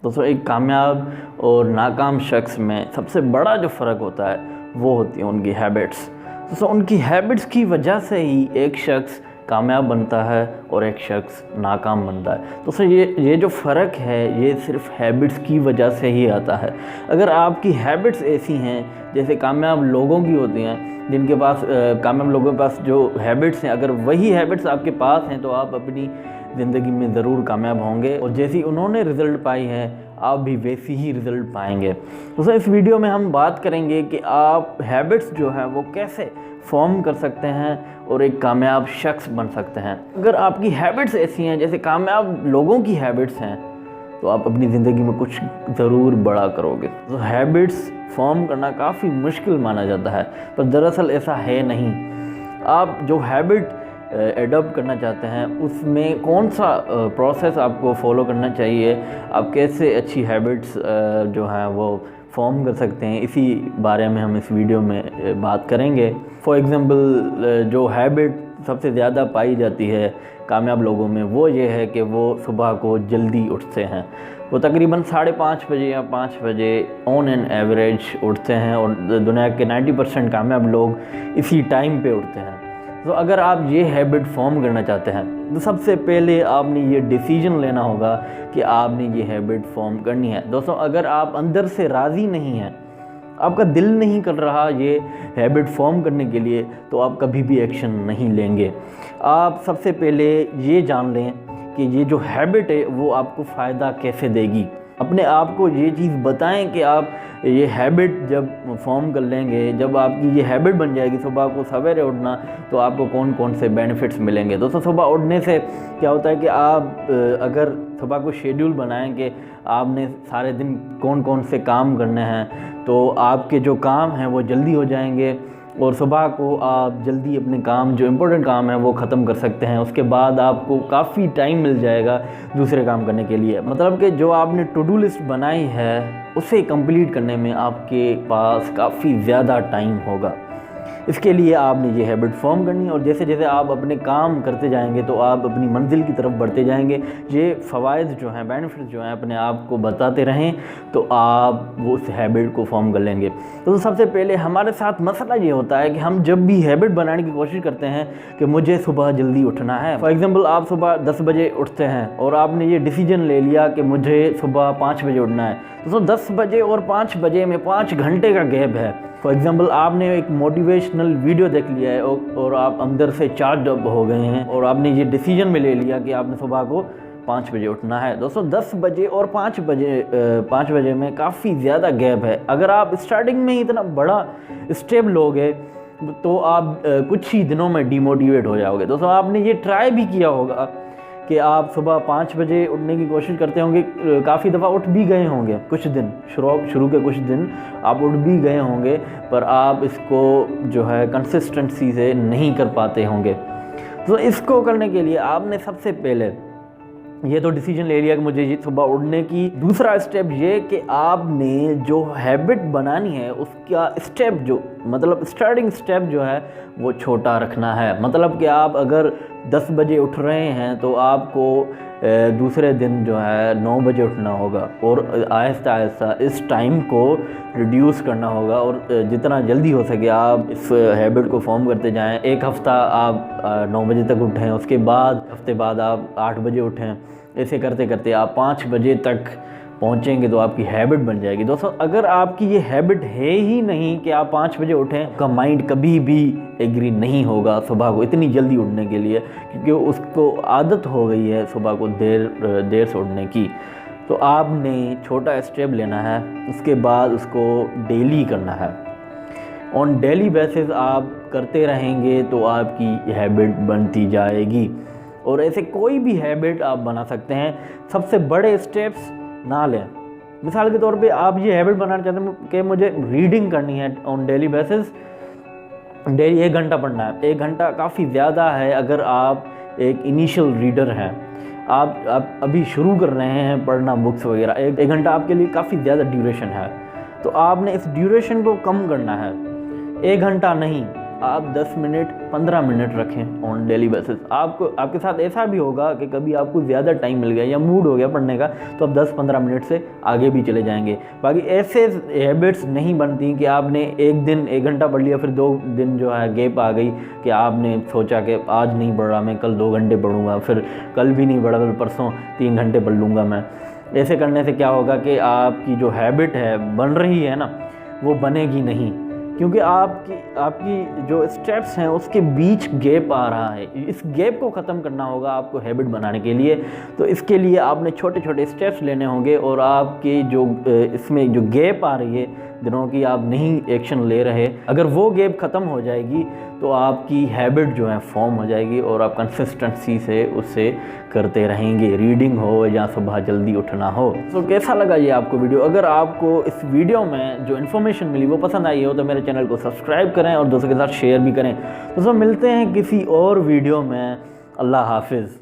दोस्तों एक कामयाब और नाकाम शख्स में सबसे बड़ा जो फ़र्क होता है वो होती है उनकी हैबिट्स। दोस्तों उनकी हैबिट्स की वजह से ही एक शख्स कामयाब बनता है और एक शख्स नाकाम बनता है। दोस्तों ये जो फ़र्क है ये सिर्फ हैबिट्स की वजह से ही आता है। अगर आपकी हैबिट्स ऐसी हैं जैसे कामयाब लोगों की होती हैं, जिनके पास कामयाब लोगों के पास जो हैबिट्स हैं, अगर वही हैबिट्स आपके पास हैं तो आप अपनी ज़िंदगी में ज़रूर कामयाब होंगे और जैसी उन्होंने रिज़ल्ट पाई है आप भी वैसी ही रिज़ल्ट पाएंगे। दोस्तों इस वीडियो में हम बात करेंगे कि आप हैबिट्स जो है वो कैसे फॉर्म कर सकते हैं और एक कामयाब शख्स बन सकते हैं। अगर आपकी हैबिट्स ऐसी हैं जैसे कामयाब लोगों की हैबिट्स हैं तो आप अपनी ज़िंदगी में कुछ ज़रूर बड़ा करोगे। तो हैबिट्स फॉर्म करना काफ़ी मुश्किल माना जाता है, पर दरअसल ऐसा है नहीं। आप जो हैबिट एडॉप्ट करना चाहते हैं उसमें कौन सा प्रोसेस आपको फॉलो करना चाहिए, आप कैसे अच्छी हैबिट्स जो हैं वो फॉर्म कर सकते हैं, इसी बारे में हम इस वीडियो में बात करेंगे। फॉर एग्ज़ाम्पल जो हैबिट सबसे ज़्यादा पाई जाती है कामयाब लोगों में वो ये है कि वो सुबह को जल्दी उठते हैं। वो तकरीबन 5:30 बजे या 5 बजे ऑन एन एवरेज उठते हैं और दुनिया के 90% कामयाब लोग इसी टाइम पे उठते हैं। तो अगर आप ये हैबिट फॉर्म करना चाहते हैं तो सबसे पहले आपने ये डिसीजन लेना होगा कि आपने ये हैबिट फॉर्म करनी है। दोस्तों अगर आप अंदर से राज़ी नहीं हैं, आपका दिल नहीं कर रहा ये हैबिट फॉर्म करने के लिए, तो आप कभी भी एक्शन नहीं लेंगे। आप सबसे पहले ये जान लें कि ये जो हैबिट है वो आपको फ़ायदा कैसे देगी। अपने आप को ये चीज़ बताएं कि आप ये हैबिट जब फॉर्म कर लेंगे, जब आपकी ये हैबिट बन जाएगी सुबह को सवेरे उठना, तो आपको कौन कौन से बेनिफिट्स मिलेंगे। दोस्तों सुबह उठने से क्या होता है कि आप अगर सुबह को शेड्यूल बनाएं कि आपने सारे दिन कौन कौन से काम करने हैं, तो आपके जो काम हैं वो जल्दी हो जाएंगे और सुबह को आप जल्दी अपने काम जो इम्पोर्टेंट काम है वो ख़त्म कर सकते हैं। उसके बाद आपको काफ़ी टाइम मिल जाएगा दूसरे काम करने के लिए। मतलब कि जो आपने टू डू लिस्ट बनाई है उसे कंप्लीट करने में आपके पास काफ़ी ज़्यादा टाइम होगा। इसके लिए आपने ये हैबिट फॉर्म करनी है और जैसे जैसे आप अपने काम करते जाएंगे तो आप अपनी मंजिल की तरफ बढ़ते जाएंगे। ये फ़वाइद जो हैं, बेनिफिट्स जो हैं अपने आप को बताते रहें तो आप वो उस हैबिट को फॉर्म कर लेंगे। तो सबसे पहले हमारे साथ मसला ये होता है कि हम जब भी हैबिट बनाने की कोशिश करते हैं कि मुझे सुबह जल्दी उठना है, फॉर एग्ज़ाम्पल आप सुबह 10 बजे उठते हैं और आपने ये डिसीजन ले लिया कि मुझे सुबह 5 बजे उठना है, तो 10 बजे और 5 बजे में 5 घंटे का गैप है। फॉर एग्ज़ाम्पल आपने एक मोटिवेशनल वीडियो देख लिया है और आप अंदर से चार्ज अप हो गए हैं और आपने ये डिसीजन में ले लिया कि आपने सुबह को 5 बजे उठना है। दोस्तों 10 बजे और 5 बजे में काफ़ी ज़्यादा गैप है। अगर आप स्टार्टिंग में ही इतना बड़ा स्टेप लोगे तो आप कुछ ही दिनों में डिमोटिवेट हो जाओगे। दोस्तों आपने ये ट्राई भी किया होगा कि आप सुबह 5 बजे उठने की कोशिश करते होंगे, काफ़ी दफ़ा उठ भी गए होंगे, कुछ दिन शुरू के कुछ दिन आप उठ भी गए होंगे, पर आप इसको जो है कंसिस्टेंसी से नहीं कर पाते होंगे। तो इसको करने के लिए आपने सबसे पहले ये तो डिसीजन ले लिया कि मुझे ये सुबह उठने की। दूसरा स्टेप ये कि आपने जो हैबिट बनानी है उसका स्टेप जो मतलब स्टार्टिंग स्टेप जो है वो छोटा रखना है। मतलब कि आप अगर 10 बजे उठ रहे हैं तो आपको दूसरे दिन जो है 9 बजे उठना होगा और आहिस्ता आहिस्ता इस टाइम को रिड्यूस करना होगा और जितना जल्दी हो सके आप इस हैबिट को फॉर्म करते जाएं। एक हफ़्ता आप 9 बजे तक उठें, उसके बाद हफ्ते बाद आप 8 बजे उठें। ऐसे करते करते आप 5 बजे तक पहुंचेंगे तो आपकी हैबिट बन जाएगी। दोस्तों अगर आपकी ये हैबिट है ही नहीं कि आप 5 बजे उठें, आपका माइंड कभी भी एग्री नहीं होगा सुबह को इतनी जल्दी उठने के लिए, क्योंकि उसको आदत हो गई है सुबह को देर से उठने की। तो आपने छोटा स्टेप लेना है, उसके बाद उसको डेली करना है। ऑन डेली बेसिस आप करते रहेंगे तो आपकी हैबिट बनती जाएगी और ऐसे कोई भी हैबिट आप बना सकते हैं। सबसे बड़े स्टेप्स ना लें। मिसाल के तौर पे आप ये हैबिट बनाना चाहते हैं कि मुझे रीडिंग करनी है ऑन डेली बेसिस, डेली 1 घंटा पढ़ना है। 1 घंटा काफ़ी ज़्यादा है अगर आप एक इनिशियल रीडर हैं, आप अभी शुरू कर रहे हैं पढ़ना बुक्स वगैरह। 1 घंटा आपके लिए काफ़ी ज़्यादा ड्यूरेशन है, तो आपने इस ड्यूरेशन को कम करना है। 1 घंटा नहीं, آپ 10 منٹ 15 منٹ رکھیں آن ڈیلی بیسس. آپ کے ساتھ ایسا بھی ہوگا کہ کبھی آپ کو زیادہ ٹائم مل گیا یا موڈ ہو گیا پڑھنے کا تو آپ 10-15 منٹ سے آگے بھی چلے جائیں گے. باقی ایسے ہیبٹس نہیں بنتی کہ آپ نے ایک دن 1 گھنٹہ پڑھ لیا پھر 2 دن جو ہے گیپ آ گئی کہ آپ نے سوچا کہ آج نہیں پڑھ رہا میں، کل 2 گھنٹے پڑھوں گا، پھر کل بھی نہیں پڑھا، پھر پرسوں 3 گھنٹے پڑھ لوں گا میں. ایسے کرنے سے کیا ہوگا کہ آپ کی جو ہیبٹ ہے بن رہی ہے نا وہ بنے گی نہیں، کیونکہ آپ کی جو اسٹیپس ہیں اس کے بیچ گیپ آ رہا ہے. اس گیپ کو ختم کرنا ہوگا آپ کو ہیبٹ بنانے کے لیے. تو اس کے لیے آپ نے چھوٹے چھوٹے اسٹیپس لینے ہوں گے، اور آپ کے جو اس میں جو گیپ آ رہی ہے دنوں کی آپ نہیں ایکشن لے رہے، اگر وہ گیپ ختم ہو جائے گی تو آپ کی ہیبٹ جو ہے فارم ہو جائے گی اور آپ کنسسٹنسی سے اسے کرتے رہیں گے، ریڈنگ ہو یا صبح جلدی اٹھنا ہو. تو کیسا لگا یہ آپ کو ویڈیو؟ اگر آپ کو اس ویڈیو میں جو انفارمیشن ملی وہ پسند آئی ہو تو میرے چینل کو سبسکرائب کریں اور دوستوں کے ساتھ شیئر بھی کریں. تو ملتے ہیں کسی اور ویڈیو میں. اللہ حافظ.